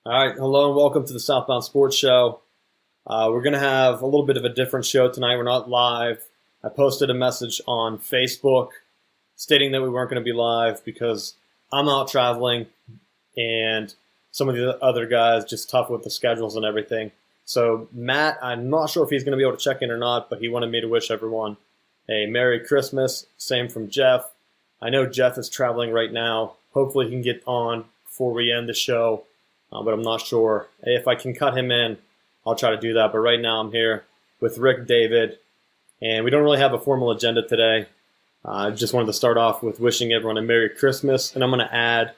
All right, hello and welcome to the Southbound Sports Show. We're going to have a little bit of a different show tonight. We're not live. I posted a message on Facebook stating that we weren't going to be live because I'm out traveling and some of the other guys just tough with the schedules and everything. So Matt, I'm not sure if he's going to be able to check in or not, but he wanted me to wish everyone a Merry Christmas. Same from Jeff. I know Jeff is traveling right now. Hopefully he can get on before we end the show. But I'm not sure. If I can cut him in, I'll try to do that. But right now I'm here with Rick David, and we don't really have a formal agenda today. I just wanted to start off with wishing everyone a Merry Christmas, and I'm going to add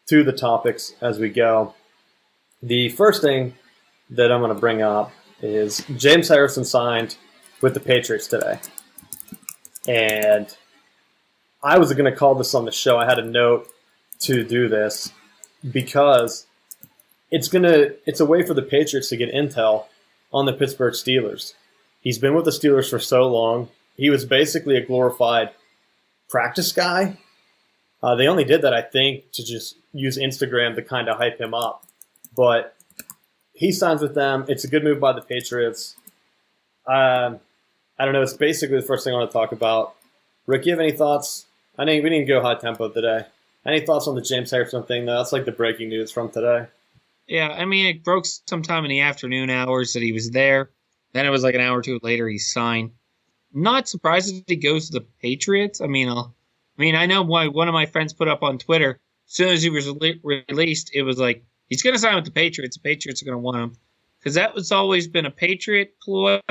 to the topics as we go. The first thing that I'm going to bring up is James Harrison signed with the Patriots today. And I was going to call this on the show. I had a note to do this because it's a way for the Patriots to get intel on the Pittsburgh Steelers. He's been with the Steelers for so long. He was basically a glorified practice guy. They only did that, I think, to just use Instagram to kind of hype him up. But he signs with them. It's a good move by the Patriots. I don't know. It's basically the first thing I want to talk about. Rick, you have any thoughts? I know we didn't go high tempo today. Any thoughts on the James Harrison thing? That's like the breaking news from today. Yeah, I mean, it broke sometime in the afternoon hours that he was there. Then it was like an hour or two later he signed. Not surprised that he goes to the Patriots. I know why one of my friends put up on Twitter, as soon as he was released, it was like, he's going to sign with the Patriots. The Patriots are going to want him. Because that was always been a Patriot ploy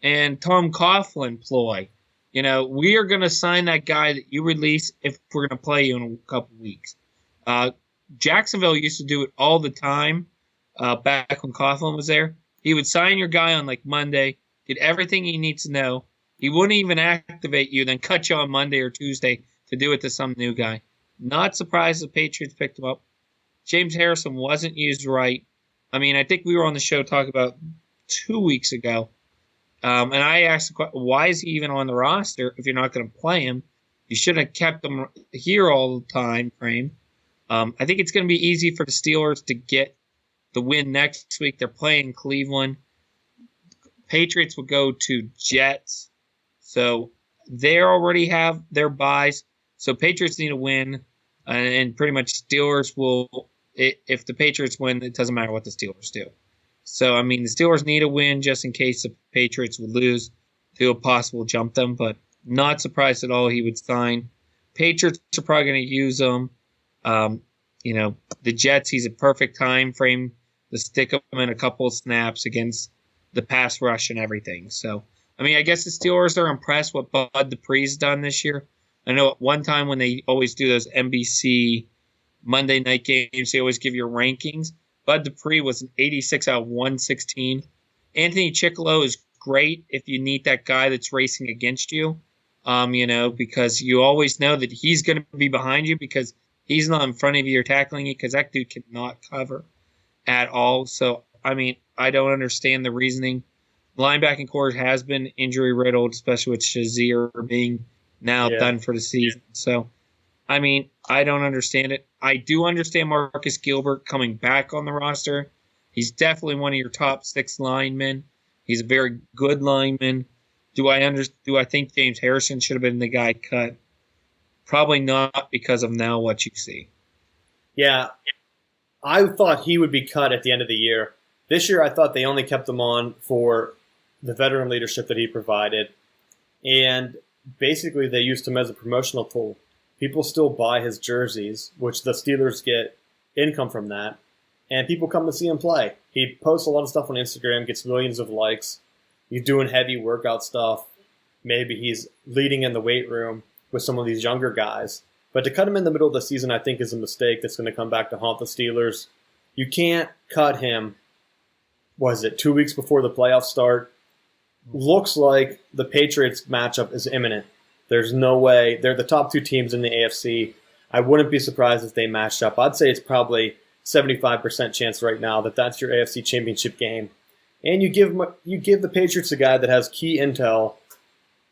and Tom Coughlin ploy. You know, we are going to sign that guy that you release if we're going to play you in a couple weeks. Jacksonville used to do it all the time back when Coughlin was there. He would sign your guy on like Monday, get everything he needs to know. He wouldn't even activate you, then cut you on Monday or Tuesday to do it to some new guy. Not surprised the Patriots picked him up. James Harrison wasn't used right. I mean, I think we were on the show talking about 2 weeks ago. And I asked the question, why is he even on the roster if you're not going to play him? You shouldn't have kept him here all the time frame. I think it's going to be easy for the Steelers to get the win next week. They're playing Cleveland. Patriots will go to Jets. So they already have their buys. So Patriots need a win. And pretty much Steelers will, if the Patriots win, it doesn't matter what the Steelers do. So, I mean, the Steelers need a win just in case the Patriots would lose to a possible jump them. But not surprised at all he would sign. Patriots are probably going to use him. The Jets, he's a perfect time frame to stick him in a couple of snaps against the pass rush and everything. So, I mean, I guess the Steelers are impressed what Bud Dupree's done this year. I know at one time when they always do those NBC Monday night games, they always give you rankings. Bud Dupree was an 86 out of 116. Anthony Chickillo is great if you need that guy that's racing against you, because you always know that he's going to be behind you because he's not in front of you or tackling you because that dude cannot cover at all. So, I mean, I don't understand the reasoning. Linebacking core has been injury riddled, especially with Shazier being now done for the season. So, I mean, I don't understand it. I do understand Marcus Gilbert coming back on the roster. He's definitely one of your top 6 linemen. He's a very good lineman. Do I think James Harrison should have been the guy cut? Probably not because of now what you see. Yeah, I thought he would be cut at the end of the year. This year I thought they only kept him on for the veteran leadership that he provided. And basically they used him as a promotional tool. People still buy his jerseys, which the Steelers get income from that. And people come to see him play. He posts a lot of stuff on Instagram, gets millions of likes. He's doing heavy workout stuff. Maybe he's leading in the weight room with some of these younger guys. But to cut him in the middle of the season, I think, is a mistake that's going to come back to haunt the Steelers. You can't cut him, 2 weeks before the playoffs start? Looks like the Patriots matchup is imminent. There's no way. They're the top 2 teams in the AFC. I wouldn't be surprised if they matched up. I'd say it's probably 75% chance right now that that's your AFC championship game. And you give the Patriots a guy that has key intel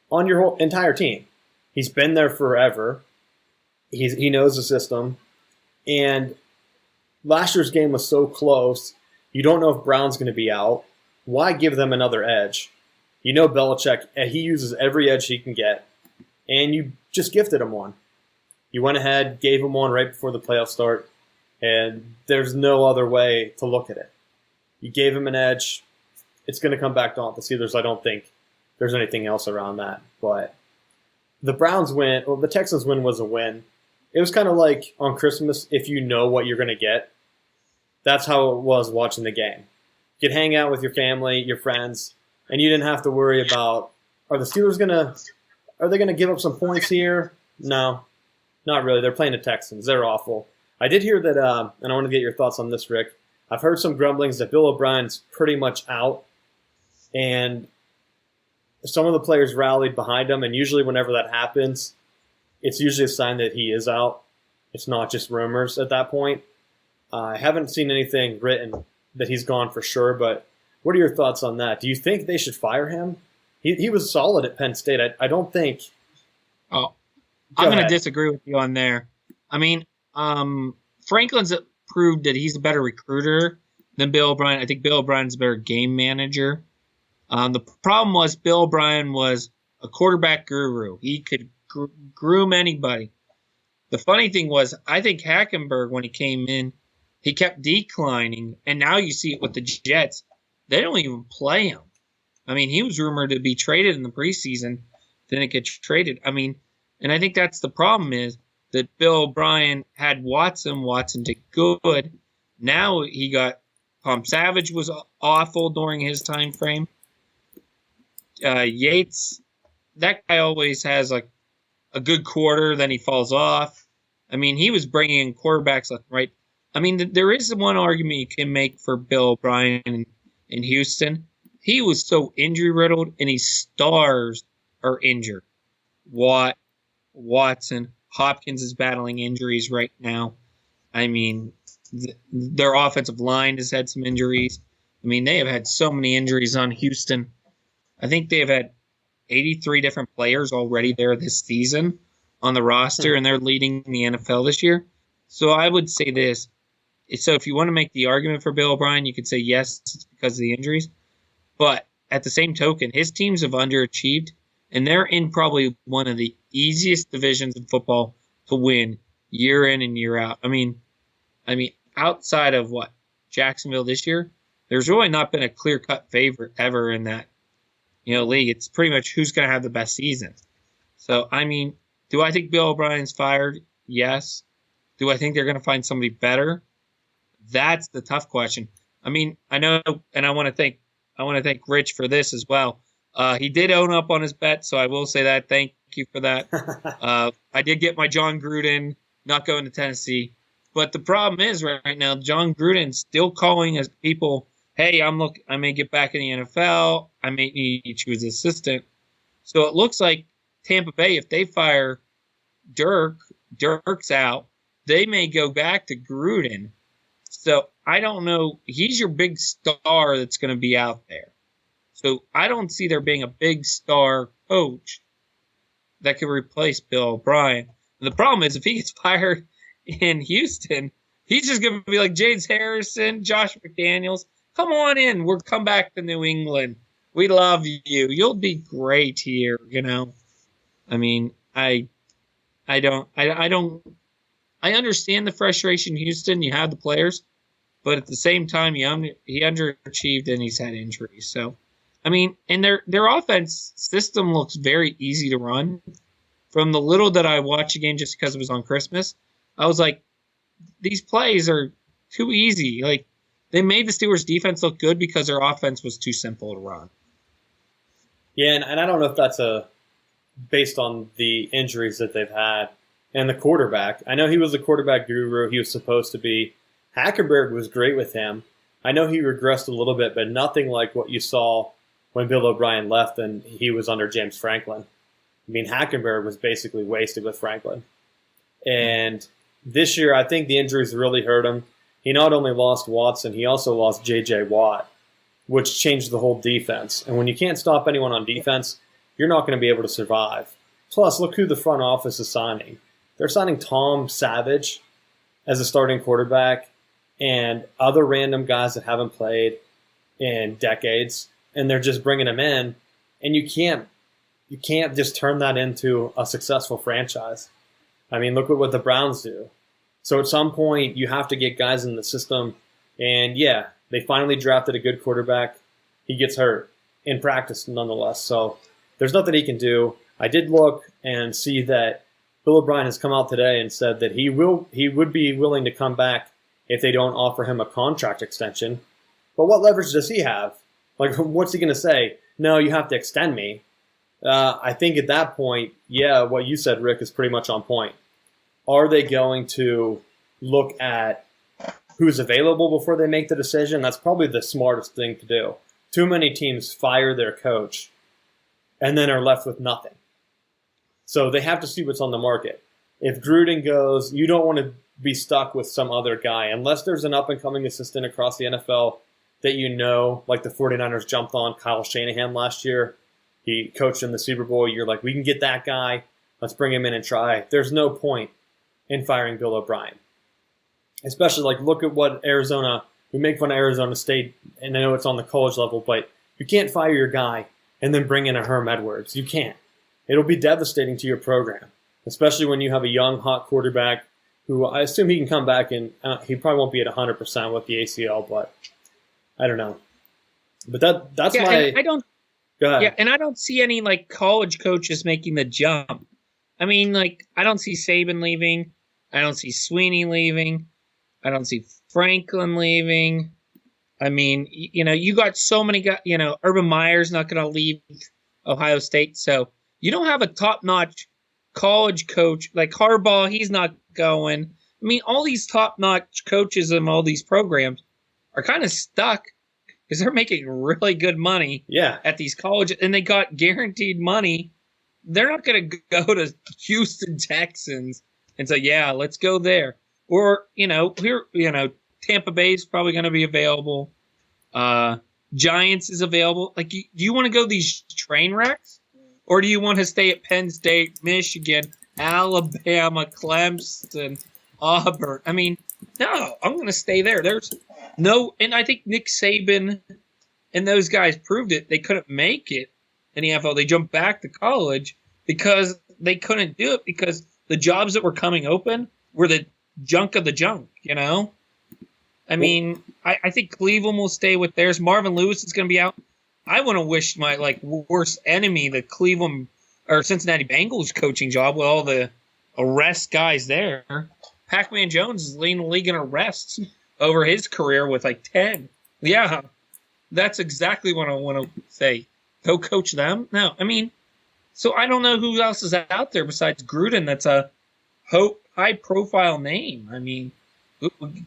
on your whole entire team. He's been there forever. He knows the system. And last year's game was so close. You don't know if Brown's going to be out. Why give them another edge? You know Belichick, he uses every edge he can get, and you just gifted him one. You went ahead, gave him one right before the playoffs start, and there's no other way to look at it. You gave him an edge. It's going to come back to haunt the Steelers. I don't think there's anything else around that. But the Browns win, or the Texans win was a win. It was kind of like on Christmas, if you know what you're going to get. That's how it was watching the game. You could hang out with your family, your friends, and you didn't have to worry about, are they going to give up some points here? No, not really. They're playing the Texans. They're awful. I did hear that, and I want to get your thoughts on this, Rick. I've heard some grumblings that Bill O'Brien's pretty much out, and some of the players rallied behind him, and usually whenever that happens, it's usually a sign that he is out. It's not just rumors at that point. I haven't seen anything written that he's gone for sure, but what are your thoughts on that? Do you think they should fire him? He was solid at Penn State. I don't think. Oh, I'm going to disagree with you on there. I mean, Franklin's proved that he's a better recruiter than Bill O'Brien. I think Bill O'Brien's a better game manager. The problem was Bill O'Brien was a quarterback guru. He could groom anybody. The funny thing was, I think Hackenberg, when he came in, he kept declining, and now you see it with the Jets. They don't even play him. I mean, he was rumored to be traded in the preseason, didn't get traded. I mean, and I think that's the problem is that Bill O'Brien had Watson did good. Now he got Tom Savage was awful during his time frame. Yates, that guy always has like a good quarter, then he falls off. I mean, he was bringing in quarterbacks left and right. I mean, there is one argument you can make for Bill O'Brien in Houston. He was so injury-riddled, and his stars are injured. Watt, Watson, Hopkins is battling injuries right now. I mean, their offensive line has had some injuries. I mean, they have had so many injuries on Houston. I think they have had 83 different players already there this season on the roster, and they're leading the NFL this year. So I would say this. So if you want to make the argument for Bill O'Brien, you could say yes, it's because of the injuries. But at the same token, his teams have underachieved, and they're in probably one of the easiest divisions in football to win year in and year out. I mean, outside of Jacksonville this year, there's really not been a clear-cut favorite ever in that, league. It's pretty much who's going to have the best season. So, I mean, do I think Bill O'Brien's fired? Yes. Do I think they're going to find somebody better? That's the tough question. I mean, I know, and I want to thank Rich for this as well. He did own up on his bet, so I will say that. Thank you for that. I did get my John Gruden not going to Tennessee. But the problem is right now, John Gruden's still calling as people, hey, I may get back in the NFL. I may need you to his assistant. So it looks like Tampa Bay, if they fire Dirk's out, they may go back to Gruden. So I don't know. He's your big star that's going to be out there. So I don't see there being a big star coach that could replace Bill O'Brien. And the problem is if he gets fired in Houston, he's just going to be like James Harrison, Josh McDaniels. Come on in. We'll come back to New England. We love you. You'll be great here, I mean, I understand the frustration in Houston. You have the players, but at the same time, he underachieved and he's had injuries. So, I mean, and their offense system looks very easy to run. From the little that I watched again, just because it was on Christmas, I was like, these plays are too easy. Like, they made the Steelers' defense look good because their offense was too simple to run. Yeah, and I don't know if that's based on the injuries that they've had. And the quarterback, I know he was the quarterback guru. He was supposed to be. Hackenberg was great with him. I know he regressed a little bit, but nothing like what you saw when Bill O'Brien left and he was under James Franklin. I mean, Hackenberg was basically wasted with Franklin. And this year, I think the injuries really hurt him. He not only lost Watson, he also lost J.J. Watt, which changed the whole defense. And when you can't stop anyone on defense, you're not going to be able to survive. Plus, look who the front office is signing. They're signing Tom Savage as a starting quarterback, and other random guys that haven't played in decades, and they're just bringing them in, and you can't just turn that into a successful franchise. I mean, look at what the Browns do. So at some point, you have to get guys in the system, and yeah, they finally drafted a good quarterback. He gets hurt in practice nonetheless, so there's nothing he can do. I did look and see that Bill O'Brien has come out today and said that he would be willing to come back if they don't offer him a contract extension. But what leverage does he have? Like, what's he going to say? No, you have to extend me. I think at that point, yeah, what you said, Rick, is pretty much on point. Are they going to look at who's available before they make the decision? That's probably the smartest thing to do. Too many teams fire their coach and then are left with nothing. So they have to see what's on the market. If Gruden goes, you don't want to be stuck with some other guy. Unless there's an up-and-coming assistant across the NFL that you know, like the 49ers jumped on Kyle Shanahan last year. He coached in the Super Bowl. You're like, we can get that guy. Let's bring him in and try. There's no point in firing Bill O'Brien. Especially, like, look at what Arizona, we make fun of Arizona State, and I know it's on the college level, but you can't fire your guy and then bring in a Herm Edwards. You can't. It'll be devastating to your program, especially when you have a young, hot quarterback who I assume he can come back and he probably won't be at 100% with the ACL, but I don't know. But that's my. I don't. Go ahead. Yeah, and I don't see any like college coaches making the jump. I mean, like, I don't see Saban leaving. I don't see Sweeney leaving. I don't see Franklin leaving. I mean, you got so many guys. Urban Meyer's not going to leave Ohio State, so you don't have a top-notch college coach like Harbaugh. He's not going. I mean, all these top-notch coaches in all these programs are kind of stuck because they're making really good money at these colleges, and they got guaranteed money. They're not going to go to Houston Texans and say, yeah, let's go there. Or, Tampa Bay is probably going to be available. Giants is available. Like, do you want to go these train wrecks? Or do you want to stay at Penn State, Michigan, Alabama, Clemson, Auburn? I mean, no, I'm going to stay there. There's no, and I think Nick Saban and those guys proved it. They couldn't make it in the NFL. They jumped back to college because they couldn't do it because the jobs that were coming open were the junk of the junk, I mean, I think Cleveland will stay with theirs. Marvin Lewis is going to be out. I want to wish my worst enemy, the Cleveland or Cincinnati Bengals coaching job with all the arrest guys there. Pac-Man Jones is leading the league in arrests over his career with 10. Yeah, that's exactly what I want to say. Go coach them? No, I mean, so I don't know who else is out there besides Gruden that's a high-profile name. I mean,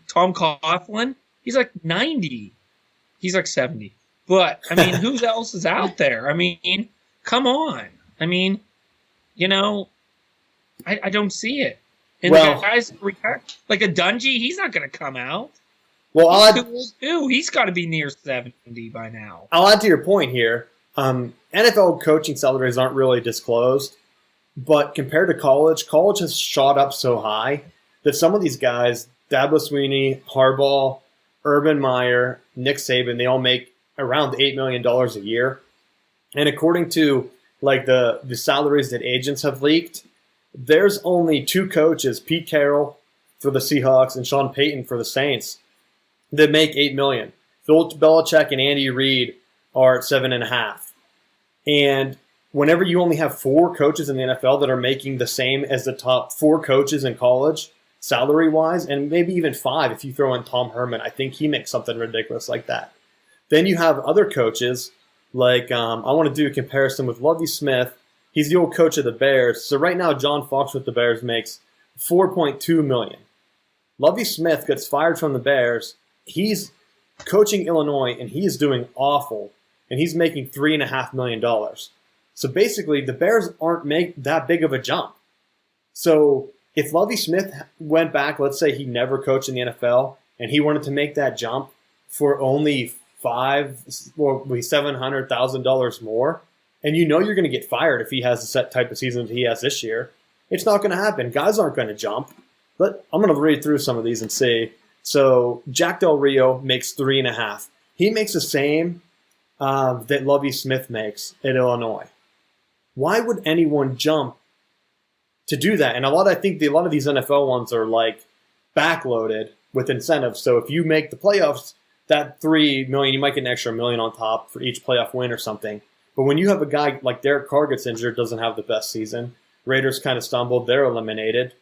Tom Coughlin, he's 90. He's 70. But, I mean, who else is out there? I mean, come on. I mean, I don't see it. And the guys retire. Like a Dungy, he's not going to come out. Well, he's got to be near 70 by now. I'll add to your point here. NFL coaching salaries aren't really disclosed, but compared to college has shot up so high that some of these guys, Dabo Sweeney, Harbaugh, Urban Meyer, Nick Saban, they all make around $8 million a year. And according to the salaries that agents have leaked, there's only two coaches, Pete Carroll for the Seahawks and Sean Payton for the Saints, that make $8 million. Bill Belichick and Andy Reid are at $7.5 million. And whenever you only have four coaches in the NFL that are making the same as the top four coaches in college, salary-wise, and maybe even five if you throw in Tom Herman, I think he makes something ridiculous like that. Then you have other coaches, I want to do a comparison with Lovie Smith. He's the old coach of the Bears. So right now, John Fox with the Bears makes $4.2 million. Lovie Smith gets fired from the Bears. He's coaching Illinois, and he is doing awful, and he's making $3.5 million. So basically, the Bears aren't make that big of a jump. So if Lovie Smith went back, let's say he never coached in the NFL, and he wanted to make that jump for only $700,000 more, and you're going to get fired if he has the set type of season that he has this year. It's not going to happen. Guys aren't going to jump. But I'm going to read through some of these and see. So Jack Del Rio makes 3.5. He makes the same that Lovie Smith makes at Illinois. Why would anyone jump to do that? And I think a lot of these NFL ones are like backloaded with incentives. So if you make the playoffs, that $3 million, you might get an extra $1 million on top for each playoff win or something. But when you have a guy like Derek Carr gets injured, doesn't have the best season, Raiders kind of stumbled, they're eliminated.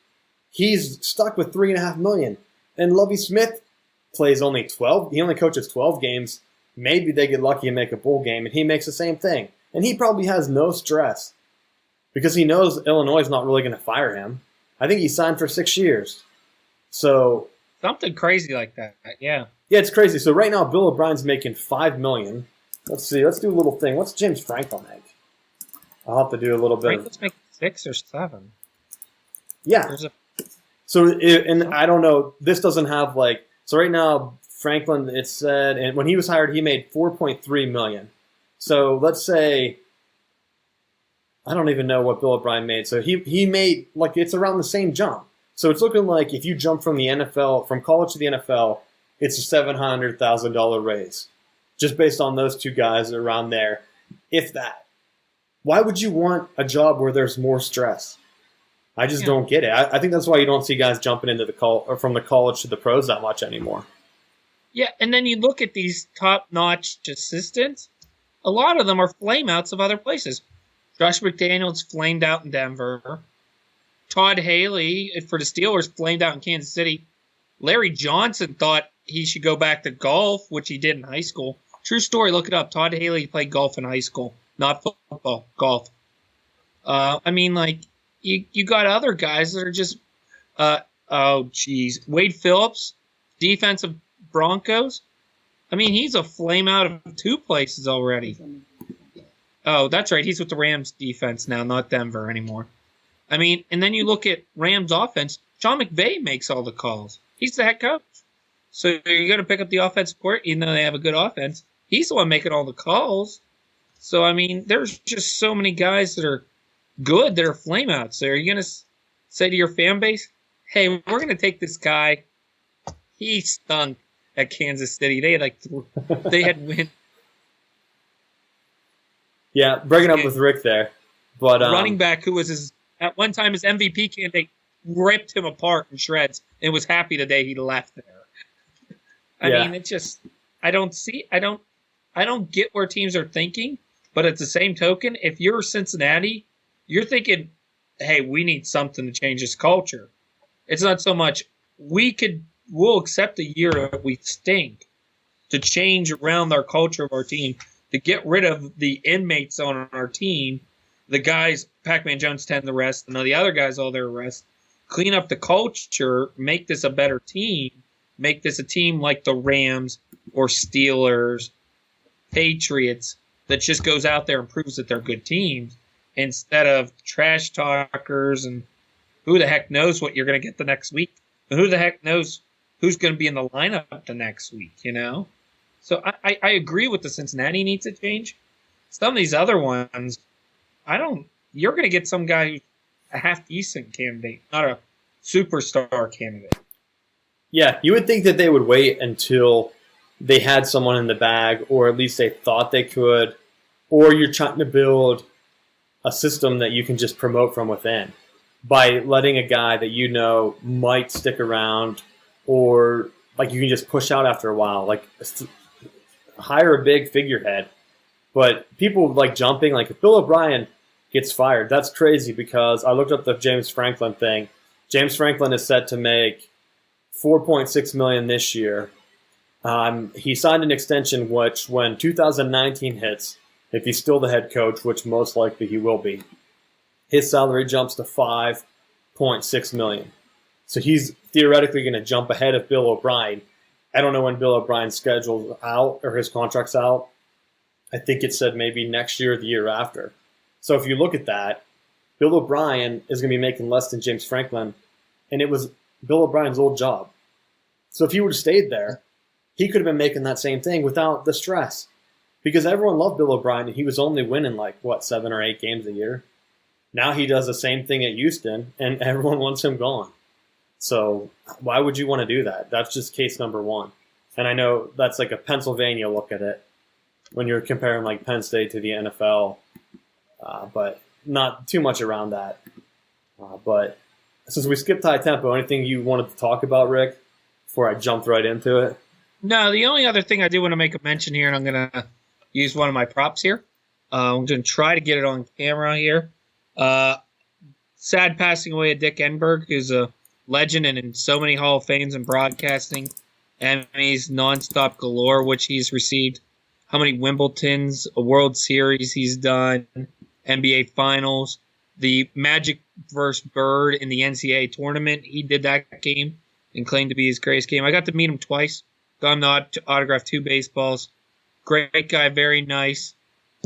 He's stuck with $3.5 million. And Lovie Smith plays only 12. He only coaches 12 games. Maybe they get lucky and make a bowl game, and he makes the same thing. And he probably has no stress because he knows Illinois is not really going to fire him. I think he signed for 6 years. So something crazy like that, yeah. Yeah, it's crazy. So right now, Bill O'Brien's making $5 million. Let's see. Let's do a little thing. What's James Franklin make? I'll have to do a little bit. Franklin's making 6 or 7. Yeah. And I don't know. This doesn't have like. So right now, Franklin, it said, and when he was hired, he made $4.3 million. So let's say, I don't even know what Bill O'Brien made. So he made, like, it's around the same jump. So it's looking like if you jump from the NFL, from college to the NFL, it's a $700,000 raise. Just based on those two guys around there, if that. Why would you want a job where there's more stress? I just don't get it. I think that's why you don't see guys jumping into from the college to the pros that much anymore. Yeah, and then you look at these top-notch assistants. A lot of them are flameouts of other places. Josh McDaniels flamed out in Denver. Todd Haley for the Steelers flamed out in Kansas City. Larry Johnson thought he should go back to golf, which he did in high school. True story, look it up. Todd Haley played golf in high school, not football, golf. You got other guys that are just, Wade Phillips, defensive Broncos. I mean, he's a flame out of 2 places already. Oh, that's right. He's with the Rams defense now, not Denver anymore. I mean, and then you look at Rams offense. Sean McVay makes all the calls. He's the head coach. So you're going to pick up the offensive court, even though they have a good offense. He's the one making all the calls. So, I mean, there's just so many guys that are good that are flameouts. So are you going to say to your fan base, hey, we're going to take this guy. He stunk at Kansas City. They had win. Yeah, breaking up with Rick there. But running back who was at one time his MVP candidate ripped him apart in shreds and was happy the day he left there. I mean, it's just I don't get where teams are thinking, but at the same token, if you're Cincinnati, you're thinking, hey, we need something to change this culture. It's not so much we'll accept a year that we stink to change around our culture of our team, to get rid of the inmates on our team, the guys, Pac-Man Jones 10 the rest, and the other guys all their rest, clean up the culture, make this a better team, make this a team like the Rams or Steelers, Patriots, that just goes out there and proves that they're good teams, instead of trash talkers and who the heck knows what you're going to get the next week. And who the heck knows who's going to be in the lineup the next week, you know? So I agree with the Cincinnati needs to change. Some of these other ones, you're going to get some guy who's a half-decent candidate, not a superstar candidate. Yeah, you would think that they would wait until they had someone in the bag, or at least they thought they could, or you're trying to build a system that you can just promote from within by letting a guy that you know might stick around, or like you can just push out after a while, like hire a big figurehead. But people like jumping, like if Bill O'Brien gets fired, that's crazy because I looked up the James Franklin thing. James Franklin is set to make $4.6 million this year. He signed an extension which, when 2019 hits, if he's still the head coach, which most likely he will be, his salary jumps to $5.6 million. So he's theoretically going to jump ahead of Bill O'Brien. I don't know when Bill O'Brien's schedule's out or his contract's out. I think it said maybe next year or the year after. So if you look at that, Bill O'Brien is going to be making less than James Franklin, and it was Bill O'Brien's old job. So if he would have stayed there, he could have been making that same thing without the stress. Because everyone loved Bill O'Brien, and he was only winning 7 or 8 games a year. Now he does the same thing at Houston, and everyone wants him gone. So why would you want to do that? That's just case number one. And I know that's like a Pennsylvania look at it when you're comparing like Penn State to the NFL, but not too much around that. But since we skipped high tempo, anything you wanted to talk about, Rick, before I jumped right into it? No, the only other thing I do want to make a mention here, and I'm going to use one of my props here. I'm going to try to get it on camera here. Sad passing away of Dick Enberg, who's a legend and in so many Hall of Fames in broadcasting. Emmys nonstop galore, which he's received. How many Wimbledons, a World Series he's done, NBA Finals, the Magic versus Bird in the NCAA tournament. He did that game and claimed to be his greatest game. I got to meet him twice. Got him to autograph 2 baseballs. Great guy, very nice.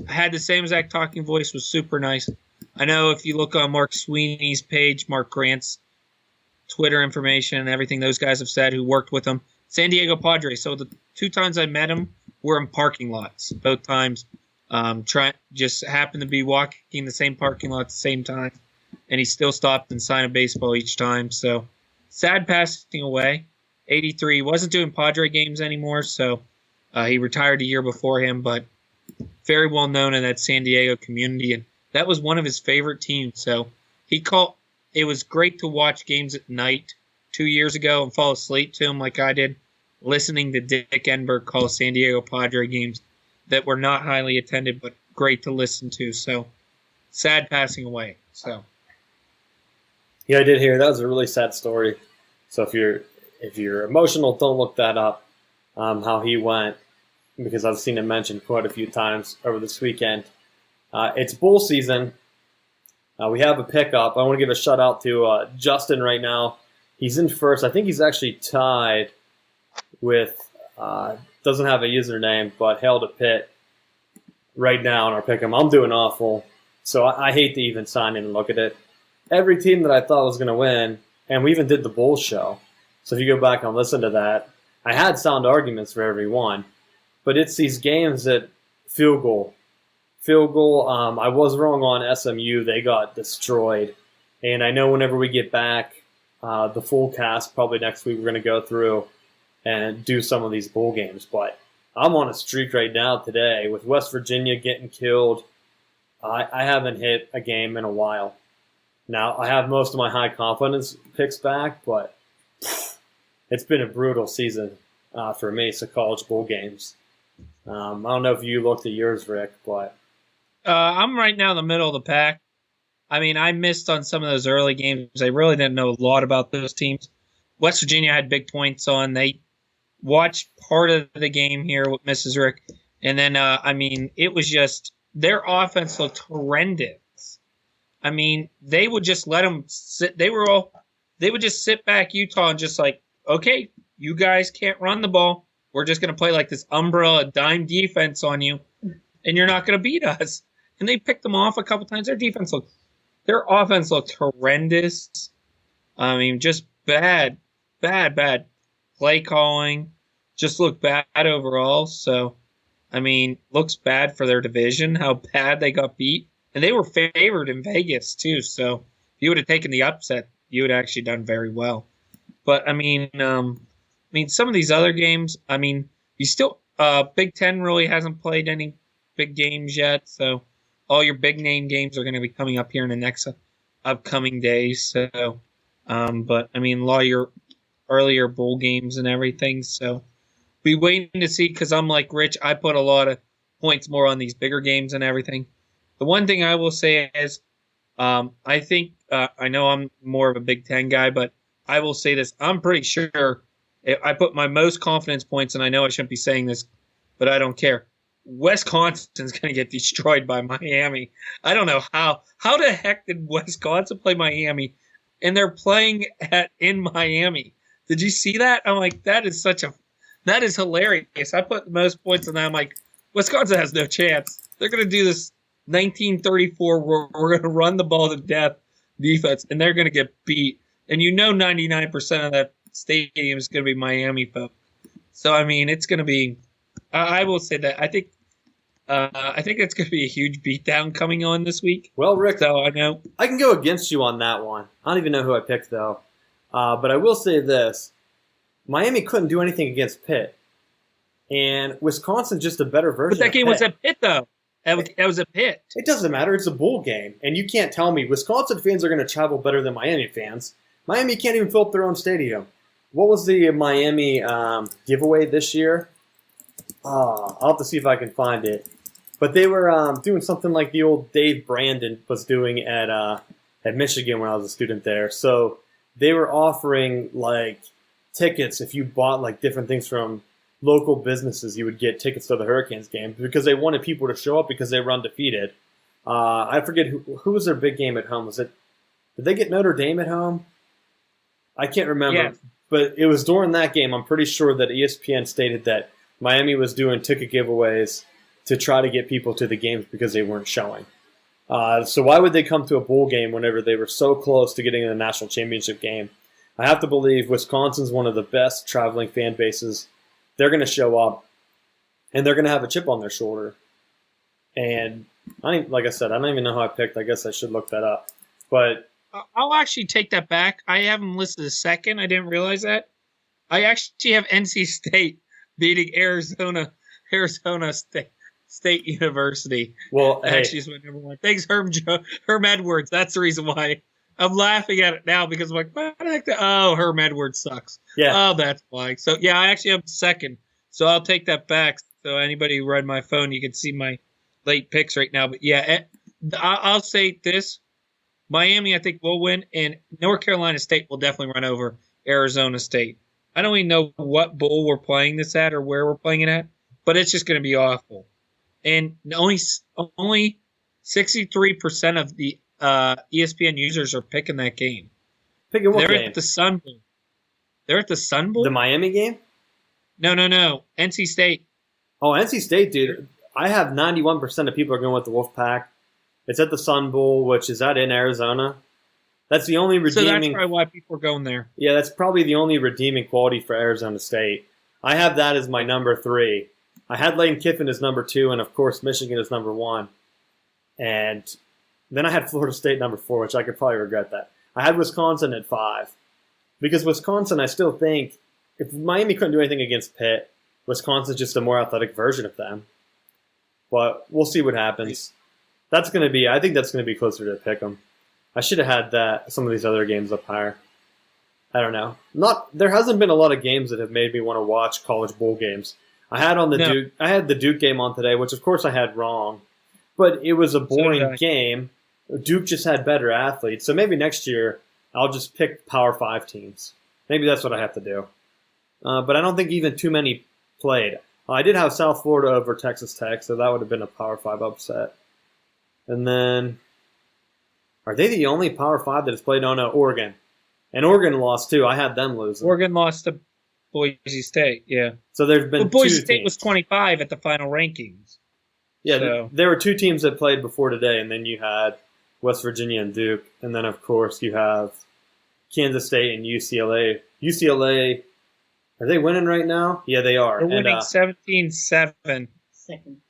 I had the same exact talking voice, was super nice. I know if you look on Mark Sweeney's page, Mark Grant's Twitter information and everything those guys have said who worked with him, San Diego Padres. So the 2 times I met him were in parking lots. Both times just happened to be walking the same parking lot at the same time. And he still stopped and signed a baseball each time. So sad passing away. 83. He wasn't doing Padre games anymore, so he retired a year before him, but very well known in that San Diego community. And that was one of his favorite teams. So it was great to watch games at night 2 years ago and fall asleep to him like I did, listening to Dick Enberg call San Diego Padre games that were not highly attended, but great to listen to. So sad passing away. So yeah, I did hear that was a really sad story. So if you're emotional, don't look that up. How he went, because I've seen it mentioned quite a few times over this weekend. It's bull season. We have a pickup. I want to give a shout out to Justin right now. He's in first. I think he's actually tied with, doesn't have a username, but Hail to Pitt right now in our pick'em. I'm doing awful, so I hate to even sign in and look at it. Every team that I thought was going to win, and we even did the Bulls show. So if you go back and listen to that, I had sound arguments for every one. But it's these games that field goal. I was wrong on SMU. They got destroyed. And I know whenever we get back, the full cast, probably next week, we're going to go through and do some of these bowl games. But I'm on a streak right now today with West Virginia getting killed. I haven't hit a game in a while. Now, I have most of my high confidence picks back, but it's been a brutal season for me, so college bowl games. I don't know if you looked at yours, Rick, but I'm right now in the middle of the pack. I mean, I missed on some of those early games. I really didn't know a lot about those teams. West Virginia had big points on. They watched part of the game here with Mrs. Rick. And then, it was just their offense looked horrendous. I mean, they would just let them sit. They would just sit back Utah and just like, okay, you guys can't run the ball. We're just going to play like this umbrella dime defense on you, and you're not going to beat us. And they picked them off a couple times. Their offense looked horrendous. I mean, just bad play calling. Just looked bad overall. So, I mean, looks bad for their division, how bad they got beat. And they were favored in Vegas, too. So, if you would have taken the upset, you would have actually done very well. But, I mean, some of these other games, you still Big Ten really hasn't played any big games yet. So, all your big name games are going to be coming up here in the next upcoming days. So, a lot of your earlier bowl games and everything. So, be waiting to see, because I'm like Rich, I put a lot of points more on these bigger games and everything. The one thing I will say is, I think, I know I'm more of a Big Ten guy, but I will say this. I'm pretty sure I put my most confidence points, and I know I shouldn't be saying this, but I don't care. Wisconsin's going to get destroyed by Miami. I don't know how. How the heck did Wisconsin play Miami? And they're playing in Miami. Did you see that? I'm like, that is hilarious. I put the most points on that. I'm like, Wisconsin has no chance. They're going to do this 1934 where we're going to run the ball to death defense, and they're going to get beat. And 99% of that stadium is going to be Miami folk. So, it's going to be I will say that I think it's going to be a huge beatdown coming on this week. Well, Rick, so I know I can go against you on that one. I don't even know who I picked, though. But I will say this. Miami couldn't do anything against Pitt. And Wisconsin's just a better version But that of game Pitt. was at Pitt, though. That was at Pitt. It doesn't matter. It's a bowl game. And you can't tell me Wisconsin fans are going to travel better than Miami fans. Miami can't even fill up their own stadium. What was the Miami giveaway this year? I'll have to see if I can find it. But they were doing something like the old Dave Brandon was doing at Michigan when I was a student there. So they were offering like tickets if you bought like different things from local businesses. You would get tickets to the Hurricanes game because they wanted people to show up because they were undefeated. I forget who was their big game at home. Did they get Notre Dame at home? I can't remember. Yeah. But it was during that game. I'm pretty sure that ESPN stated that Miami was doing ticket giveaways to try to get people to the games because they weren't showing. So why would they come to a bowl game whenever they were so close to getting in the national championship game? I have to believe Wisconsin's one of the best traveling fan bases. They're going to show up, and they're going to have a chip on their shoulder. And like I said, I don't even know who I picked. I guess I should look that up. But I'll actually take that back. I have them listed a second. I didn't realize that. I actually have NC State beating Arizona State University. well, hey, Actually, is my number one. Thanks, Herm Edwards. That's the reason why I'm laughing at it now because I'm like, what the heck? Oh, Herm Edwards sucks. yeah, Oh, that's why. So yeah, I actually have second. So I'll take that back. So anybody who read my phone, you can see my late picks right now. But yeah, I'll say this: Miami, I think, will win, and North Carolina State will definitely run over Arizona State. I don't even know what bowl we're playing this at or where we're playing it at, but it's just going to be awful. And only 63% of the ESPN users are picking that game. picking what They're game? at the Sun Bowl. They're at the Sun Bowl? The Miami game? No. NC State. Oh, NC State, dude. I have 91% of people are going with the Wolfpack. It's at the Sun Bowl, which is in Arizona. That's the only So that's redeeming. probably why people are going there. Yeah, that's probably the only redeeming quality for Arizona State. I have that as my number 3. I had Lane Kiffin as number 2, and of course Michigan as number 1. And then I had Florida State number 4, which I could probably regret that. I had Wisconsin at 5. Because Wisconsin, I still think, if Miami couldn't do anything against Pitt, Wisconsin's just a more athletic version of them. But we'll see what happens. I think that's going to be closer to Pick'em. I should have had some of these other games up higher. I don't know. There hasn't been a lot of games that have made me want to watch college bowl games. I had the Duke game on today, which of course I had wrong, but it was a boring game. Duke just had better athletes, so maybe next year I'll just pick Power 5 teams. Maybe that's what I have to do. But I don't think even too many played. I did have South Florida over Texas Tech, so that would have been a Power 5 upset. And then, are they the only Power 5 that has played? Oh, no, Oregon. And Oregon lost, too. I had them losing. Oregon lost to Boise State, yeah. So there's been But Boise two State teams. was 25 at the final rankings. Yeah, So- there were 2 teams that played before today, and then you had West Virginia and Duke. And then, of course, you have Kansas State and UCLA. UCLA, are they winning right now? Yeah, they are. They're winning 17-7. Second.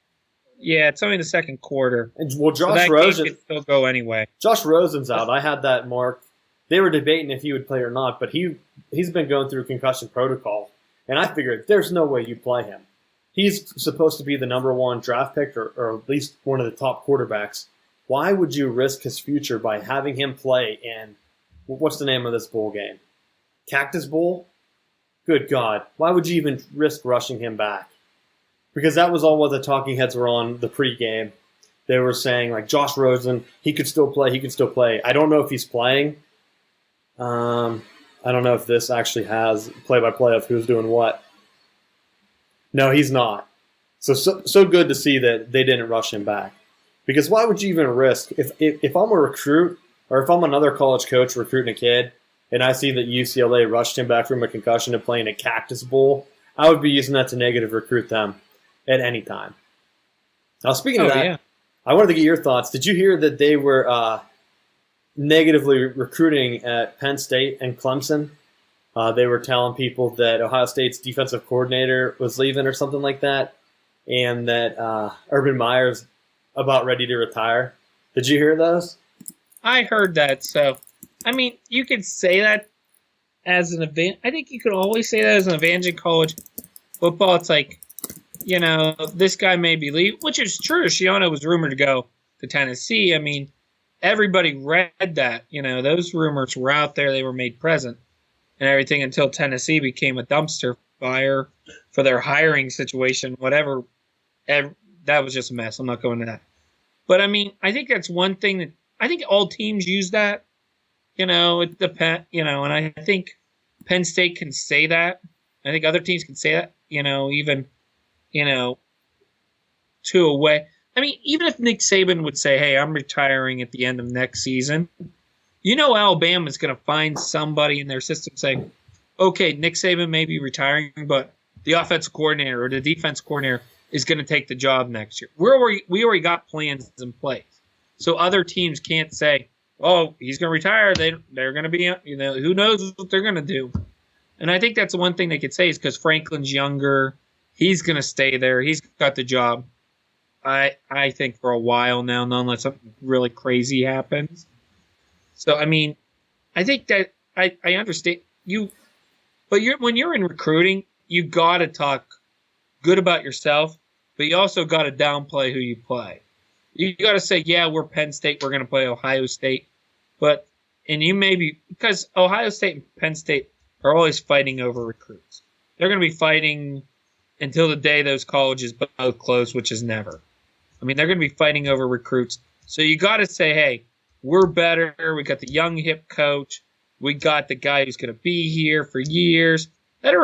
Yeah, it's only the second quarter. Well, So Josh that game Rosen. could still go anyway. Josh Rosen's out. I had that marked. They were debating if he would play or not, but he's been going through concussion protocol, and I figured there's no way you play him. He's supposed to be the number 1 draft pick or at least one of the top quarterbacks. Why would you risk his future by having him play in, what's the name of this bowl game? Cactus Bowl? Good God. Why would you even risk rushing him back? Because that was all what the talking heads were on the pregame. They were saying, like, Josh Rosen, he could still play. I don't know if he's playing. I don't know if this actually has play-by-play of who's doing what. No, he's not. So good to see that they didn't rush him back. Because why would you even risk? If I'm a recruit, or if I'm another college coach recruiting a kid, and I see that UCLA rushed him back from a concussion to play in a Cactus Bowl, I would be using that to negative recruit them at any time. Now, speaking of that, yeah. I wanted to get your thoughts. Did you hear that they were negatively recruiting at Penn State and Clemson? They were telling people that Ohio State's defensive coordinator was leaving or something like that, and that Urban Meyer's about ready to retire. Did you hear those? I heard that, so I mean, you could say that, as an advantage. I think you could always say that as an advantage in college football. It's like, this guy may be leaving, which is true. Shiano was rumored to go to Tennessee. I mean, everybody read that. Those rumors were out there. They were made present and everything until Tennessee became a dumpster fire for their hiring situation, whatever. That was just a mess. I'm not going to that. But, I mean, I think that's one thing that I think all teams use that. It depends, and I think Penn State can say that. I think other teams can say that, even, to a way. I mean, even if Nick Saban would say, hey, I'm retiring at the end of next season, Alabama's going to find somebody in their system saying, okay, Nick Saban may be retiring, but the offensive coordinator or the defense coordinator is going to take the job next year. We already got plans in place. So other teams can't say, oh, he's going to retire. They're going to be, who knows what they're going to do. And I think that's the one thing they could say is because Franklin's younger. He's going to stay there. He's got the job, I think, for a while now, unless something really crazy happens. So, I mean, I think that I understand you. But when you're in recruiting, you got to talk good about yourself, but you also got to downplay who you play. You got to say, yeah, we're Penn State. We're going to play Ohio State. And you may be, because Ohio State and Penn State are always fighting over recruits. They're going to be fighting until the day those colleges both close, which is never. I mean, they're going to be fighting over recruits. So you got to say, hey, we're better. We got the young, hip coach. We got the guy who's going to be here for years. That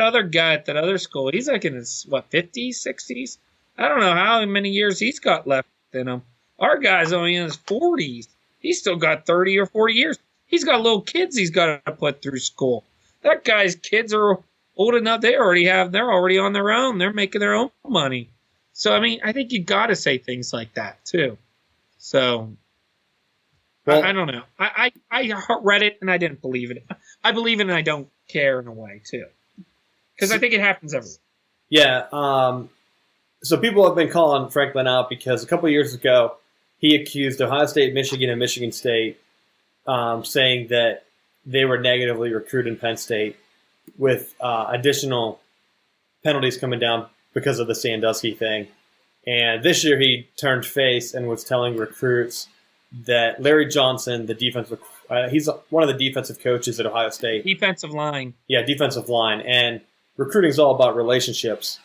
other guy at that other school, he's like in his, 50s, 60s? I don't know how many years he's got left in him. Our guy's only in his 40s. He's still got 30 or 40 years. He's got little kids he's got to put through school. That guy's kids are old enough. They're already on their own. They're making their own money. So, I mean, I think you got to say things like that, too. So, well, I don't know. I read it, and I didn't believe it. I believe it, and I don't care in a way, too. Because I think it happens everywhere. Yeah. So people have been calling Franklin out because a couple of years ago, he accused Ohio State, Michigan, and Michigan State, saying that they were negatively recruiting Penn State with additional penalties coming down because of the Sandusky thing. And this year he turned face and was telling recruits that Larry Johnson, the defensive, he's one of the defensive coaches at Ohio State. Defensive line. Yeah, defensive line. And recruiting is all about relationships.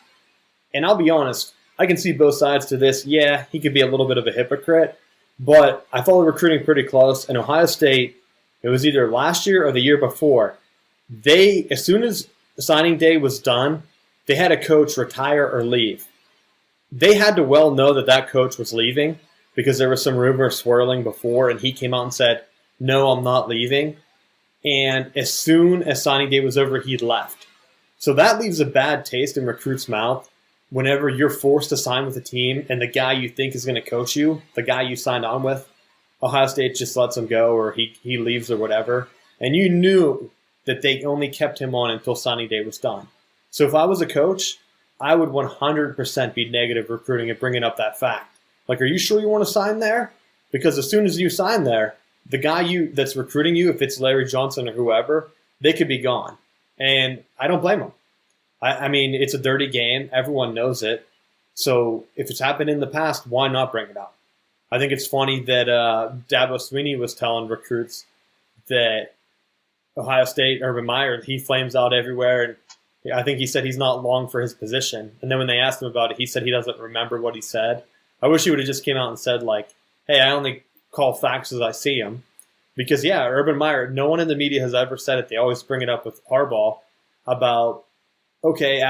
And I'll be honest, I can see both sides to this. Yeah, he could be a little bit of a hypocrite, but I follow recruiting pretty close. And Ohio State, it was either last year or the year before, as soon as signing day was done, they had a coach retire or leave. They had to well know that coach was leaving because there was some rumor swirling before, and he came out and said, no, I'm not leaving. And as soon as signing day was over, he left. So that leaves a bad taste in recruits' mouth whenever you're forced to sign with a team and the guy you think is going to coach you, the guy you signed on with, Ohio State just lets him go or he leaves or whatever. And you knew that they only kept him on until signing day was done. So if I was a coach, I would 100% be negative recruiting and bringing up that fact. Like, are you sure you want to sign there? Because as soon as you sign there, the guy that's recruiting you, if it's Larry Johnson or whoever, they could be gone. And I don't blame them. I mean, it's a dirty game. Everyone knows it. So if it's happened in the past, why not bring it up? I think it's funny that Dabo Swinney was telling recruits that Ohio State, Urban Meyer, he flames out everywhere. And I think he said he's not long for his position. And then when they asked him about it, he said he doesn't remember what he said. I wish he would have just came out and said, like, hey, I only call facts as I see them. Because, yeah, Urban Meyer, no one in the media has ever said it. They always bring it up with Harbaugh about, okay,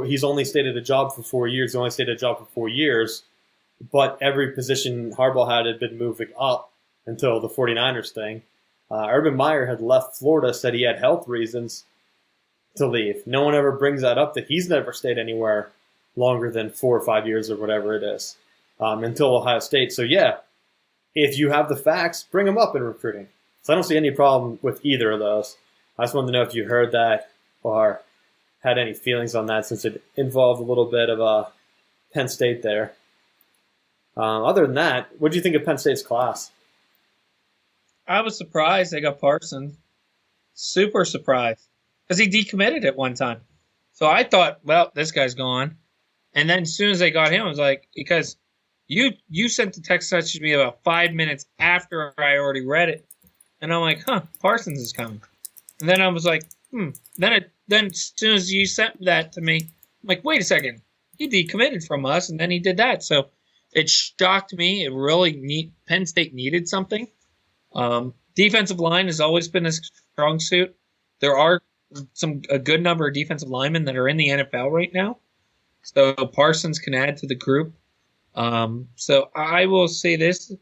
he's only stayed at a job for 4 years. He only stayed at a job for 4 years. But every position Harbaugh had been moving up until the 49ers thing. Urban Meyer had left Florida, said he had health reasons to leave. No one ever brings that up, that he's never stayed anywhere longer than 4 or 5 years or whatever it is, until Ohio State. So, yeah, if you have the facts, bring them up in recruiting. So I don't see any problem with either of those. I just wanted to know if you heard that or had any feelings on that, since it involved a little bit of Penn State there. Other than that, what do you think of Penn State's class? I was surprised they got Parsons. super surprised because he decommitted at one time. So I thought, well, this guy's gone. And then as soon as they got him, I was like, because you sent the text message to me about 5 minutes after I already read it, and I'm like, Parsons is coming. And then I was like, Then as soon as you sent that to me, I'm like, wait a second, he decommitted from us, and then he did that. So it shocked me. It really Penn State needed something. Defensive line has always been a strong suit. There are a good number of defensive linemen that are in the NFL right now. So Parsons can add to the group. So I will say this,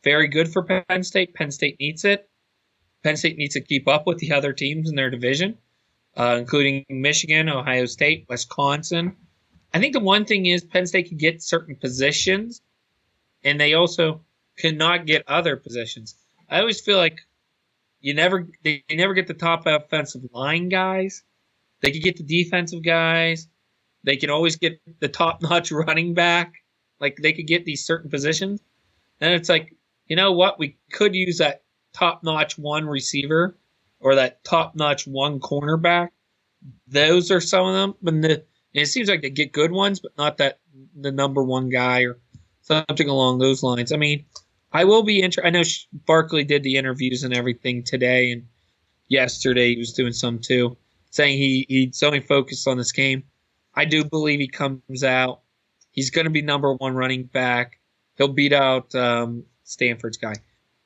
very good for Penn State. Penn State needs it. Penn State needs to keep up with the other teams in their division, including Michigan, Ohio State, Wisconsin. I think the one thing is Penn State can get certain positions, and they also cannot get other positions. I always feel like they never get the top offensive line guys. They could get the defensive guys. They can always get the top-notch running back. Like, they could get these certain positions. Then it's like, you know what? We could use that top-notch one receiver or that top-notch one cornerback. Those are some of them. But it seems like they get good ones, but not the number one guy or something along those lines. I mean, I will be interested. I know Barkley did the interviews and everything today, and yesterday he was doing some too, saying he's only focused on this game. I do believe he comes out. He's going to be number one running back. He'll beat out Stanford's guy.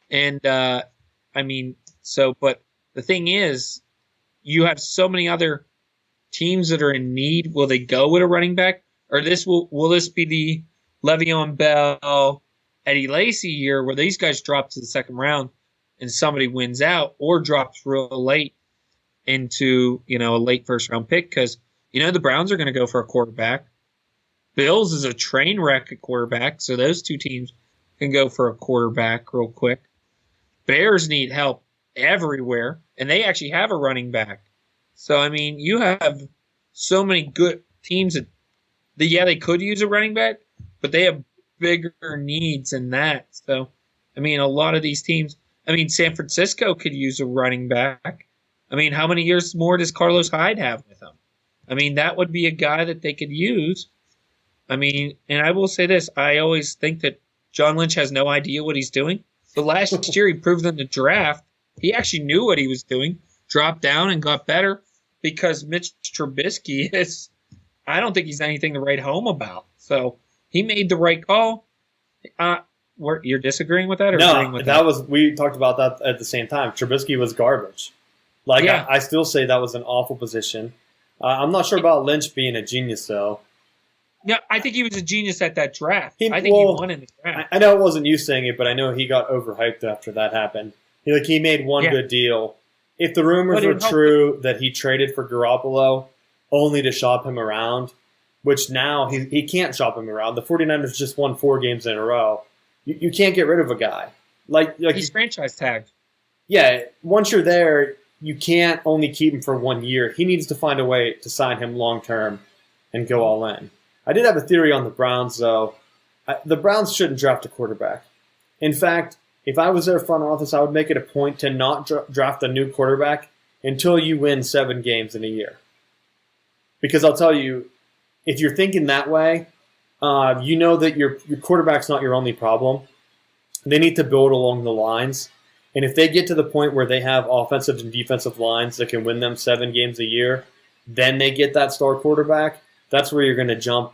And, but the thing is, you have so many other teams that are in need. Will they go with a running back? Or will this be the Le'Veon Bell, Eddie Lacy year where these guys drop to the second round and somebody wins out or drops real late into, a late first round pick? Because, the Browns are going to go for a quarterback. Bills is a train wreck at quarterback, so those two teams can go for a quarterback real quick. Bears need help everywhere, and they actually have a running back. So, you have so many good teams that they could use a running back, but they have bigger needs than that. So, a lot of these teams, San Francisco could use a running back. How many years more does Carlos Hyde have with them? That would be a guy that they could use. And I will say this, I always think that John Lynch has no idea what he's doing. But last year he proved in the draft, he actually knew what he was doing, dropped down and got better because Mitch Trubisky I don't think he's anything to write home about. So he made the right call. You're disagreeing with that or agreeing with that? We talked about that at the same time. Trubisky was garbage. I still say that was an awful position. I'm not sure about Lynch being a genius, though. Yeah, I think he was a genius at that draft. I think he won in the draft. I know it wasn't you saying it, but I know he got overhyped after that happened. He made one good deal. If the rumors were true that he traded for Garoppolo only to shop him around, which now he can't shop him around. The 49ers just won 4 games in a row. You can't get rid of a guy. He's franchise tagged. Yeah, once you're there, you can't only keep him for 1 year. He needs to find a way to sign him long term and go all in. I did have a theory on the Browns, though. The Browns shouldn't draft a quarterback. In fact, if I was their front office, I would make it a point to not draft a new quarterback until you win 7 games in a year. Because I'll tell you, if you're thinking that way, you know that your quarterback's not your only problem. They need to build along the lines. And if they get to the point where they have offensive and defensive lines that can win them 7 games a year, then they get that star quarterback. That's where you're going to jump,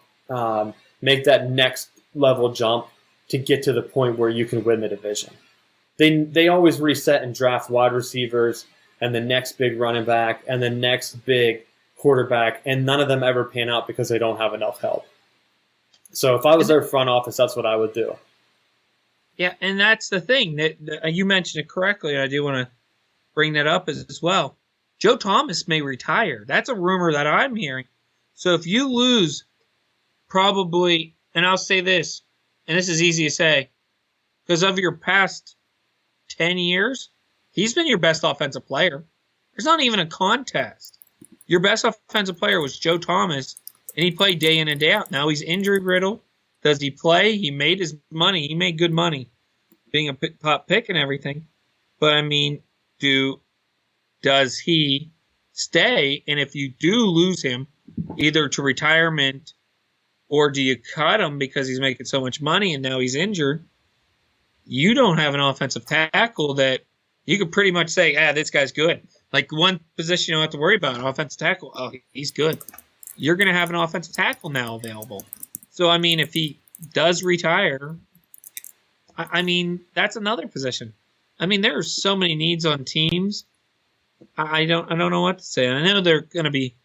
make that next level jump to get to the point where you can win the division. They always reset and draft wide receivers and the next big running back and the next big quarterback, and none of them ever pan out because they don't have enough help. So if I was their front office, that's what I would do. Yeah, and that's the thing. That you mentioned it correctly, and I do want to bring that up as well. Joe Thomas may retire. That's a rumor that I'm hearing. So if you lose probably, and I'll say this, and this is easy to say, because of your past 10 years, he's been your best offensive player. There's not even a contest. Your best offensive player was Joe Thomas, and he played day in and day out. Now he's injury-riddled. Does he play? He made his money. He made good money being a top pick and everything. But, do does he stay? And if you do lose him, either to retirement or do you cut him because he's making so much money and now he's injured, you don't have an offensive tackle that you could pretty much say, this guy's good. Like one position you don't have to worry about, offensive tackle. Oh, he's good. You're going to have an offensive tackle now available. So, I mean, if he does retire, I mean, that's another position. I mean, there are so many needs on teams. I don't know what to say. I know they're going to be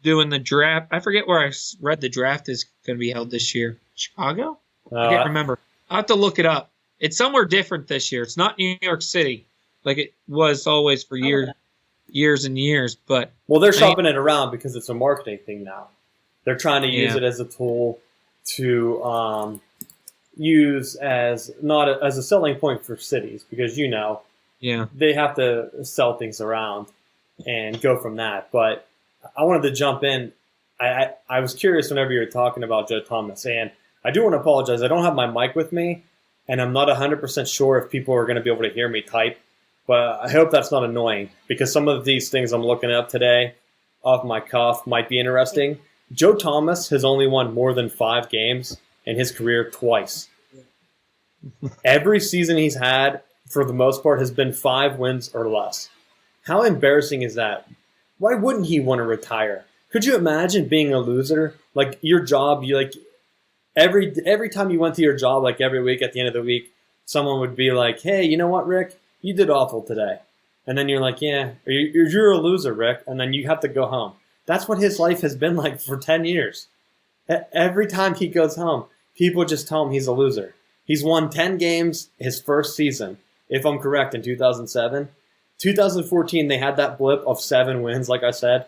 doing the draft. I forget where I read the draft is going to be held this year. Chicago? I can't remember. I'll have to look it up. It's somewhere different this year. It's not New York City like it was always for years and years. But they're shopping it around because it's a marketing thing now. They're trying to use it as a tool to use as not as a selling point for cities because they have to sell things around and go from that. But I wanted to jump in. I was curious whenever you were talking about Joe Thomas, and I do want to apologize. I don't have my mic with me, and I'm not 100% sure if people are going to be able to hear me type. But I hope that's not annoying because some of these things I'm looking up today off my cuff might be interesting. Joe Thomas has only won more than 5 games in his career twice. Every season he's had, for the most part, has been 5 wins or less. How embarrassing is that? Why wouldn't he want to retire? Could you imagine being a loser? Like your job, every time you went to your job, like every week at the end of the week, someone would be like, "Hey, you know what, Rick? You did awful today." And then you're like, "Yeah, you're a loser, Rick." And then you have to go home. That's what his life has been like for 10 years. Every time he goes home, people just tell him he's a loser. He's won 10 games his first season, if I'm correct, in 2007. 2014, they had that blip of 7 wins, like I said.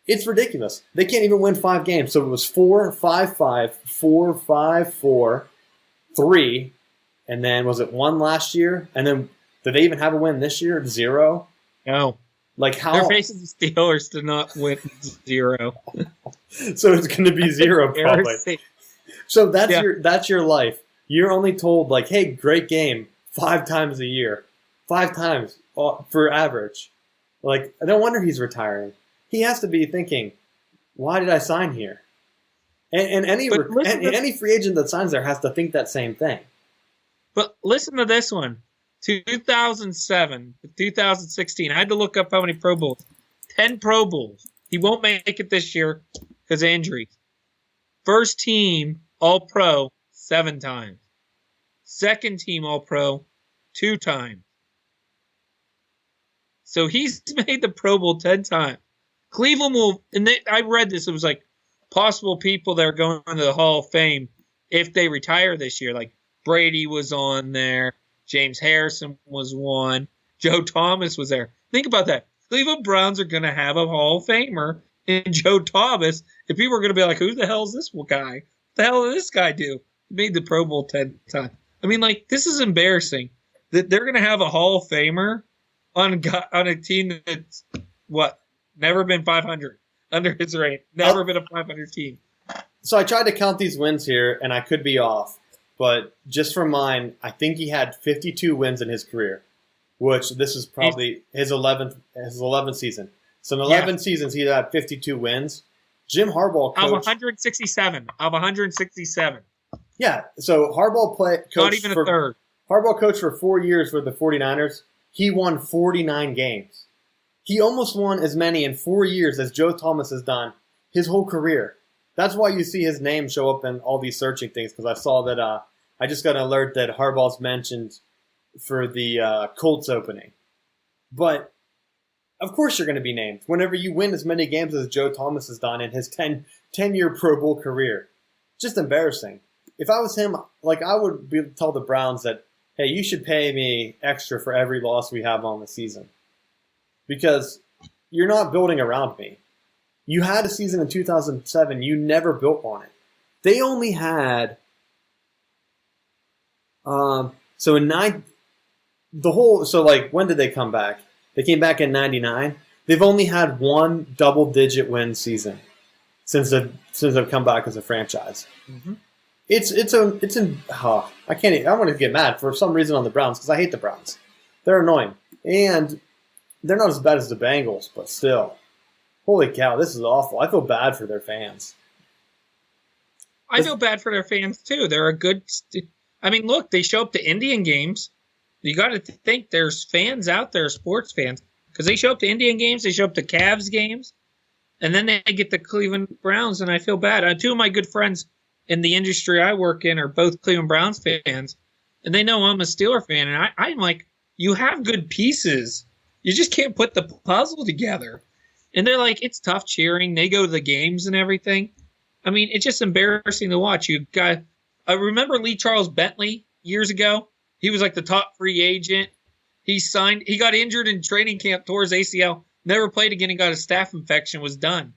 It's ridiculous. They can't even win 5 games. So it was 4-5-5, 4-5-4, 3, and then was it 1 last year? And then did they even have a win this year? 0? No. Like how? They're facing the Steelers to not win 0. So it's going to be 0 probably. So that's your life. You're only told like, "Hey, great game 5 times a year, 5 times for average." Like, no wonder he's retiring. He has to be thinking, "Why did I sign here?" And any free agent that signs there has to think that same thing. But listen to this one. 2007 to 2016. I had to look up how many Pro Bowls. 10 Pro Bowls. He won't make it this year because of injuries. First team All-Pro 7 times. Second team All-Pro 2 times. So he's made the Pro Bowl 10 times. Cleveland will, and I read this, it was like possible people that are going to the Hall of Fame if they retire this year. Like Brady was on there. James Harrison was one. Joe Thomas was there. Think about that. Cleveland Browns are going to have a Hall of Famer in Joe Thomas. And people are going to be like, "Who the hell is this guy? What the hell did this guy do? He made the Pro Bowl 10 times." I mean, like, this is embarrassing that they're going to have a Hall of Famer on a team that's, never been 500 under his reign. Never been a 500 team. So I tried to count these wins here, and I could be off. But just for mine, I think he had 52 wins in his career, which this is probably his 11th season. So in 11 seasons, he had 52 wins. Jim Harbaugh coached. Of 167. Yeah, so Harbaugh coached not even a third. Harbaugh coached for 4 years for the 49ers. He won 49 games. He almost won as many in 4 years as Joe Thomas has done his whole career. That's why you see his name show up in all these searching things, because I saw that I just got an alert that Harbaugh's mentioned for the Colts opening. But, of course you're going to be named whenever you win as many games as Joe Thomas has done in his 10-year Pro Bowl career. Just embarrassing. If I was him, like, I would tell the Browns that, "Hey, you should pay me extra for every loss we have on the season. Because you're not building around me. You had a season in 2007. You never built on it." They only had, when did they come back? They came back in 99. They've only had 1 double-digit win season since they've come back as a franchise. Mm-hmm. I want to get mad for some reason on the Browns because I hate the Browns. They're annoying. And they're not as bad as the Bengals, but still. Holy cow, this is awful. I feel bad for their fans. I feel bad for their fans too. They're a good. I mean, look, they show up to Indian games. You got to think there's fans out there, sports fans, because they show up to Indian games, they show up to Cavs games, and then they get the Cleveland Browns, and I feel bad. Two of my good friends in the industry I work in are both Cleveland Browns fans, and they know I'm a Steeler fan, and I'm like, you have good pieces. You just can't put the puzzle together. And they're like, it's tough cheering. They go to the games and everything. I mean, it's just embarrassing to watch. I remember Lee Charles Bentley years ago. He was like the top free agent. He got injured in training camp, tore his ACL, never played again, and got a staph infection, was done.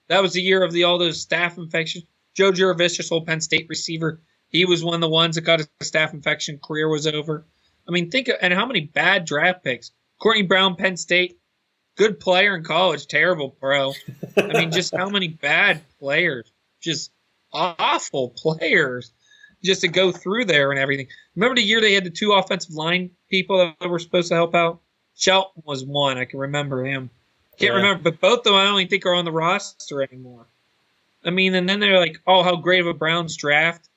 That was the year of all those staph infections. Joe Jurevicius, old Penn State receiver, he was one of the ones that got a staph infection, career was over. I mean, and how many bad draft picks. Courtney Brown, Penn State, good player in college, terrible pro. I mean, just how many bad players, just awful players, just to go through there and everything. Remember the year they had the 2 offensive line people that were supposed to help out? Shelton was one. I can remember him. Can't remember, but both of them I don't even think are on the roster anymore. I mean, and then they're like, oh, how great of a Browns draft.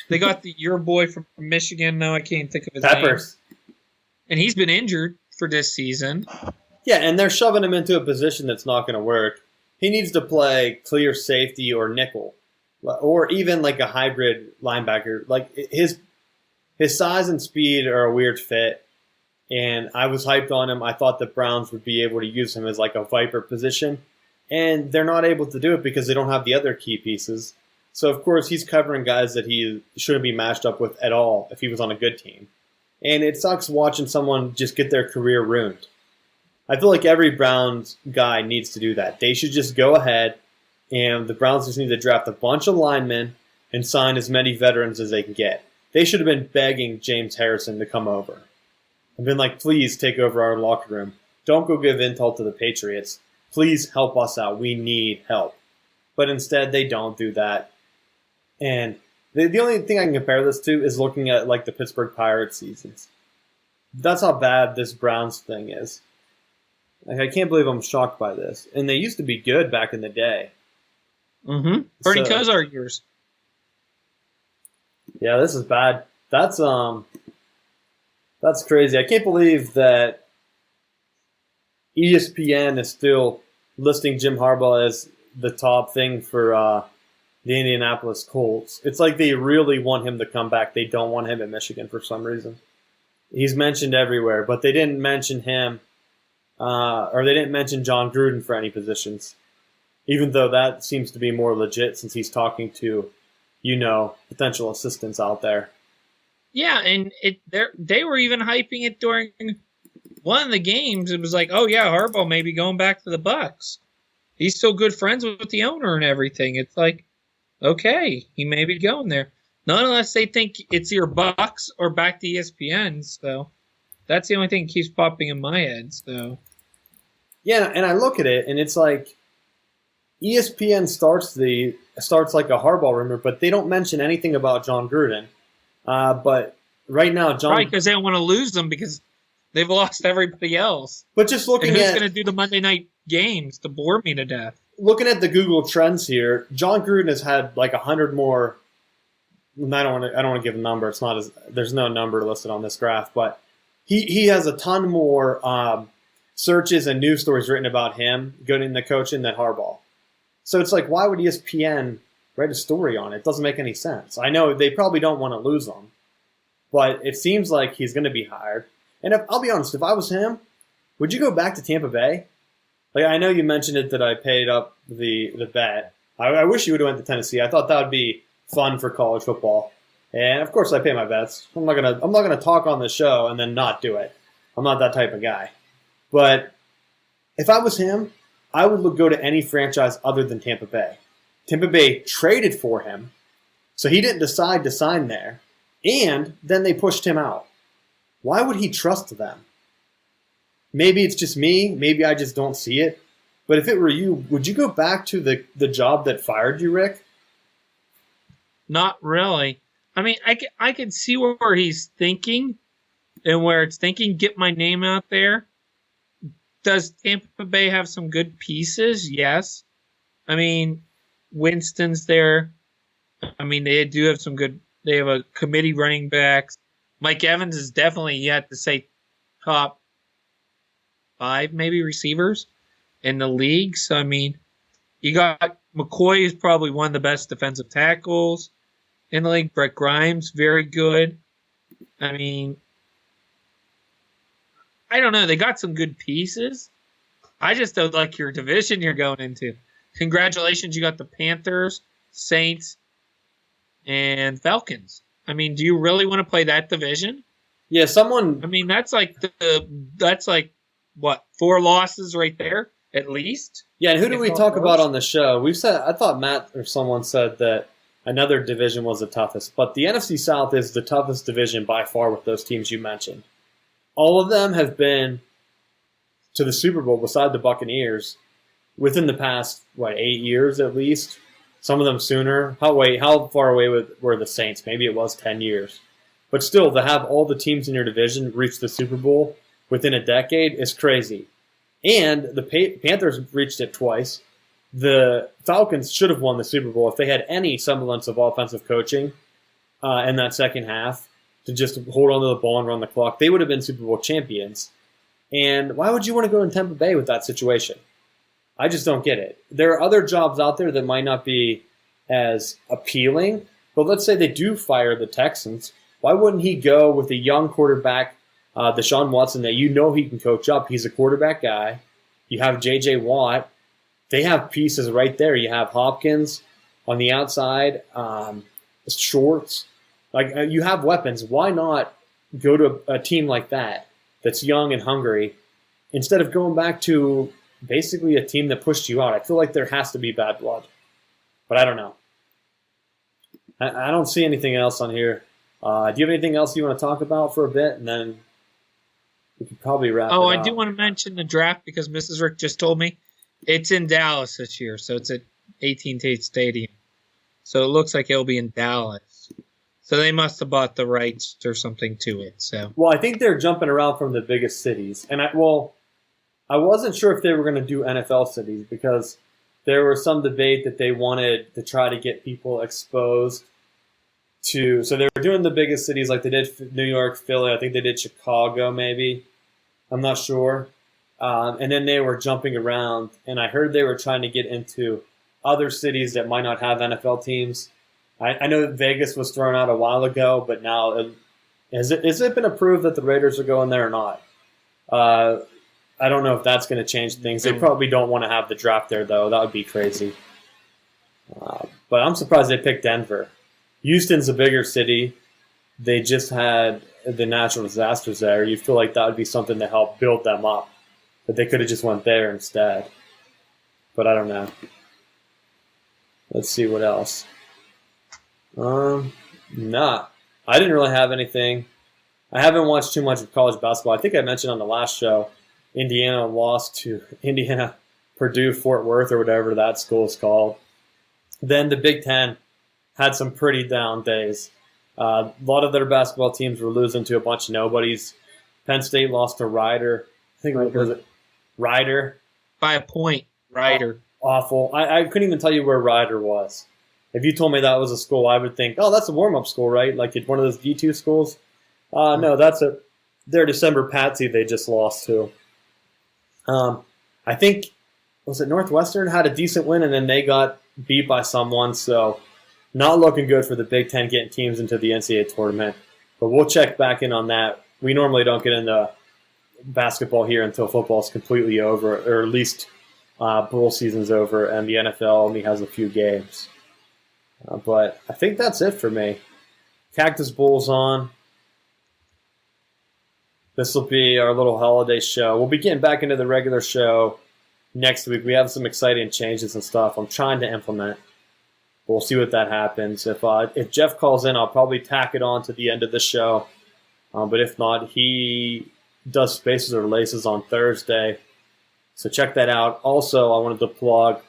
They got your boy from Michigan. No, I can't think of his Peppers. name. And he's been injured for this season. Yeah, and they're shoving him into a position that's not going to work. He needs to play clear safety or nickel, or even like a hybrid linebacker. Like his size and speed are a weird fit, and I was hyped on him. I thought the Browns would be able to use him as like a viper position, and they're not able to do it because they don't have the other key pieces. So, of course, he's covering guys that he shouldn't be matched up with at all if he was on a good team. And it sucks watching someone just get their career ruined. I feel like every Browns guy needs to do that. They should just go ahead, and the Browns just need to draft a bunch of linemen and sign as many veterans as they can get. They should have been begging James Harrison to come over and been like, please take over our locker room. Don't go give intel to the Patriots. Please help us out. We need help. But instead, they don't do that. And the only thing I can compare this to is looking at like the Pittsburgh Pirates seasons. That's how bad this Browns thing is. Like, I can't believe I'm shocked by this. And they used to be good back in the day. Mm-hmm. Bernie Kosar years. Yeah, this is bad. That's crazy. I can't believe that ESPN is still listing Jim Harbaugh as the top thing for the Indianapolis Colts. It's like they really want him to come back. They don't want him in Michigan for some reason. He's mentioned everywhere, but they didn't mention him, or they didn't mention John Gruden for any positions, even though that seems to be more legit since he's talking to, potential assistants out there. Yeah, and they were even hyping it during one of the games. It was like, oh yeah, Harbaugh may be going back to the Bucs. He's still good friends with the owner and everything. It's like, okay, he may be going there. Not unless they think it's either Bucs or back to ESPN. So that's the only thing that keeps popping in my head. So yeah, and I look at it and it's like ESPN starts like a Harbaugh rumor, but they don't mention anything about John Gruden. But right now, right, because they don't want to lose them because they've lost everybody else. But just looking and who's at going to do the Monday night games to bore me to death? Looking at the Google Trends here, John Gruden has had like 100 more. I don't want to give a number. It's not there's no number listed on this graph, but he has a ton more searches and news stories written about him getting the coaching than Harbaugh. So it's like, why would ESPN write a story on it? It doesn't make any sense. I know they probably don't want to lose him, but it seems like he's going to be hired. And I'll be honest, if I was him, would you go back to Tampa Bay? Like, I know you mentioned it that I paid up the bet. I wish you would have went to Tennessee. I thought that would be fun for college football. And of course, I pay my bets. I'm not gonna talk on the show and then not do it. I'm not that type of guy. But if I was him, I would go to any franchise other than Tampa Bay. Tampa Bay traded for him, so he didn't decide to sign there, and then they pushed him out. Why would he trust them? Maybe it's just me. Maybe I just don't see it. But if it were you, would you go back to the job that fired you, Rick? Not really. I mean, I can see where he's thinking and where it's thinking, get my name out there. does Tampa Bay have some good pieces? Yes. I mean, Winston's there. I mean, they do have some good. They have a committee running backs. Mike Evans is definitely, you have to say, top 5 maybe receivers in the league. So I mean, you got McCoy is probably one of the best defensive tackles in the league. Brett Grimes, very good. I mean, I don't know. They got some good pieces. I just don't like your division you're going into. Congratulations, you got the Panthers, Saints, and Falcons. I mean, do you really want to play that division? Yeah, someone. I mean, that's like what, 4 losses right there at least. Yeah, and who do we talk about on the show? We've said, I thought Matt or someone said that another division was the toughest, but the NFC South is the toughest division by far with those teams you mentioned. All of them have been to the Super Bowl beside the Buccaneers within the past, 8 years at least? Some of them sooner. How far away were the Saints? Maybe it was 10 years. But still, to have all the teams in your division reach the Super Bowl within a decade is crazy. And the Panthers reached it twice. The Falcons should have won the Super Bowl if they had any semblance of offensive coaching in that second half to just hold on to the ball and run the clock. They would have been Super Bowl champions. And why would you want to go in Tampa Bay with that situation? I just don't get it. There are other jobs out there that might not be as appealing, but let's say they do fire the Texans. Why wouldn't he go with a young quarterback, Deshaun Watson, that you know he can coach up? He's a quarterback guy. You have J.J. Watt. They have pieces right there. You have Hopkins on the outside, Shorts. You have weapons. Why not go to a team like that that's young and hungry instead of going back to basically a team that pushed you out? I feel like there has to be bad blood. But I don't know. I don't see anything else on here. Do you have anything else you want to talk about for a bit? And then we could probably wrap it up. I do want to mention the draft because Mrs. Rick just told me it's in Dallas this year. So it's at AT&T Stadium. So it looks like it'll be in Dallas. So they must have bought the rights or something to it. So I think they're jumping around from the biggest cities. And I wasn't sure if they were going to do NFL cities because there was some debate that they wanted to try to get people exposed to. So they were doing the biggest cities like they did New York, Philly. I think they did Chicago maybe. I'm not sure. And then they were jumping around. And I heard they were trying to get into other cities that might not have NFL teams. I know that Vegas was thrown out a while ago, but now has it been approved that the Raiders are going there or not? I don't know if that's going to change things. They probably don't want to have the draft there, though. That would be crazy. But I'm surprised they picked Denver. Houston's a bigger city. They just had the natural disasters there. You feel like that would be something to help build them up. But they could have just went there instead. But I don't know. Let's see what else. Nah. I didn't really have anything. I haven't watched too much of college basketball. I think I mentioned on the last show, Indiana lost to Indiana, Purdue, Fort Worth, or whatever that school is called. Then the Big Ten had some pretty down days. A lot of their basketball teams were losing to a bunch of nobodies. Penn State lost to Rider. I think it was Rider. By a point, Rider. Awful. I couldn't even tell you where Rider was. If you told me that was a school, I would think, oh, that's a warm-up school, right? Like one of those D2 schools. No, that's their December Patsy they just lost to. I think, was it Northwestern had a decent win, and then they got beat by someone, so not looking good for the Big Ten getting teams into the NCAA tournament. But we'll check back in on that. We normally don't get into basketball here until football's completely over, or at least bowl season's over, and the NFL only has a few games. But I think that's it for me. Cactus Bowl's on. This will be our little holiday show. We'll be getting back into the regular show next week. We have some exciting changes and stuff I'm trying to implement. We'll see what that happens. If Jeff calls in, I'll probably tack it on to the end of the show. But if not, he does Spaces or Laces on Thursday. So check that out. Also, I wanted to plug.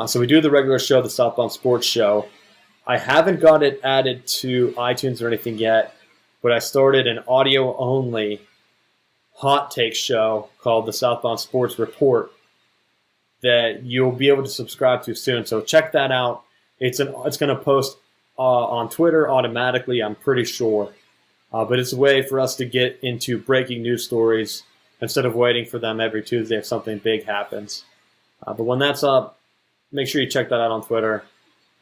So we do the regular show, the Southbound Sports Show. I haven't got it added to iTunes or anything yet, but I started an audio-only hot take show called the Southbound Sports Report that you'll be able to subscribe to soon. So check that out. It's going to post on Twitter automatically, I'm pretty sure. But it's a way for us to get into breaking news stories instead of waiting for them every Tuesday if something big happens. But when that's up, make sure you check that out on Twitter.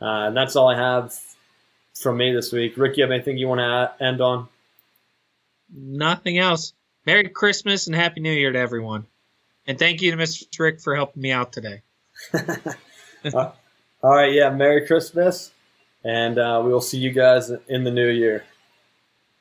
And that's all I have from me this week. Rick, you have anything you want to end on? Nothing else. Merry Christmas and Happy New Year to everyone. And thank you to Mr. Rick for helping me out today. All right, yeah, Merry Christmas. And we will see you guys in the new year.